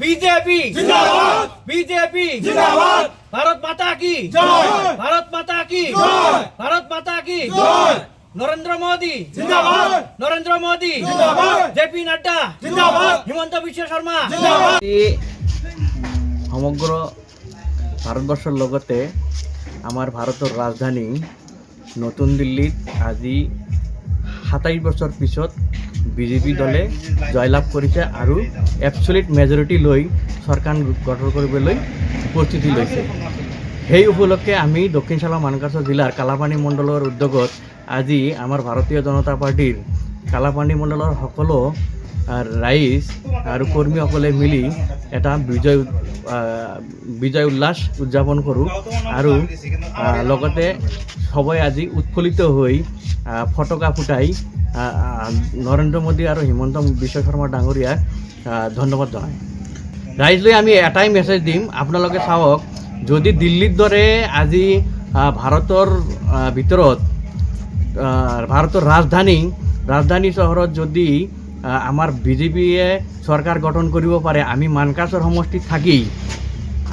BJP जिंदाबाद, BJP जिंदाबाद, भारत माता की जय, भारत माता की जय, भारत माता की जय, नरेंद्र मोदी जिंदाबाद, नरेंद्र मोदी जिंदाबाद, जेपी नड्डा जिंदाबाद, हिमंत विश्व शर्मा जिंदाबाद। সমগ্র ভাৰতবৰ্ষৰ লগতে আমাৰ ভাৰতৰ ৰাজধানী নতুন দিল্লীত আজি 27 বছৰ পিছত বিজেপি দলে জয়লাভ কৰিছে আৰু এবছলিউট মেজৰিটি লৈ চৰকাৰ গঠন কৰিবলৈ প্ৰস্তুতি লৈছে। সেই উপলক্ষে আমি দক্ষিণ চালা মানকাছৰ জিলাৰ কালাপানী মণ্ডলৰ উদ্যোগত আজি আমাৰ ভাৰতীয় জনতা পাৰ্টিৰ কালাপানী মণ্ডলৰ সকলো ৰাইজ আৰু কৰ্মীসকলে মিলি এটা বিজয় উল্লাস উদযাপন কৰোঁ আৰু লগতে সবাই আজি উৎফুল্লিত হৈ ফটকা ফুটাই নৰেন্দ্ৰ মোদী আৰু হিমন্ত বিশ্ব শৰ্মা ডাঙৰীয়াক ধন্যবাদ জনায়। ৰাইজলৈ আমি এটাই মেছেজ দিম, আপোনালোকে চাওক, যদি দিল্লীৰ দৰে আজি ভাৰতৰ ভিতৰত ভাৰতৰ ৰাজধানী চহৰত যদি আমাৰ বিজেপিয়ে চৰকাৰ গঠন কৰিব পাৰে, আমি মানকাছৰ সমষ্টিত থাকি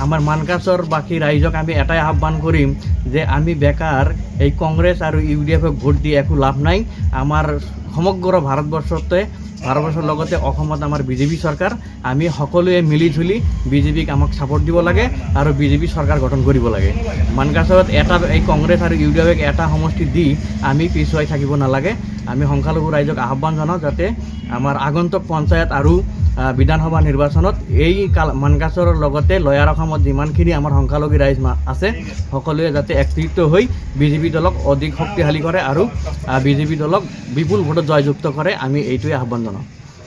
আমাৰ মানকাছৰ বাকী ৰাইজক আমি এটাই আহ্বান কৰিম যে আমি বেকাৰ এই কংগ্ৰেছ আৰু UDFক ভোট দি একো লাভ নাই। আমাৰ সমগ্ৰ ভাৰতবৰ্ষৰ লগতে অসমত আমাৰ বিজেপি চৰকাৰ, আমি সকলোৱে মিলিজুলি বিজেপিক আমাক ছাপোৰ্ট দিব লাগে আৰু বিজেপি চৰকাৰ গঠন কৰিব লাগে। মানকাছৰত এই কংগ্ৰেছ আৰু UDFক এটা সমষ্টি দি আমি পিছুৱাই থাকিব নালাগে। আমি সংখ্যালঘু ৰাইজক আহ্বান জনাওঁ যাতে আমাৰ আগন্তুক পঞ্চায়ত আৰু বিধানসভা নিৰ্বাচনত এই মানকাছৰ লগতে লয়াৰ অসমত যিমানখিনি আমাৰ সংখ্যালঘু ৰাইজ আছে সকলোৱে যাতে একত্ৰিত হৈ বিজেপি দলক অধিক শক্তিশালী কৰে আৰু বিজেপি দলক বিপুল ভোটত জয়যুক্ত কৰে, আমি এইটোৱে আহ্বান জনাওঁ।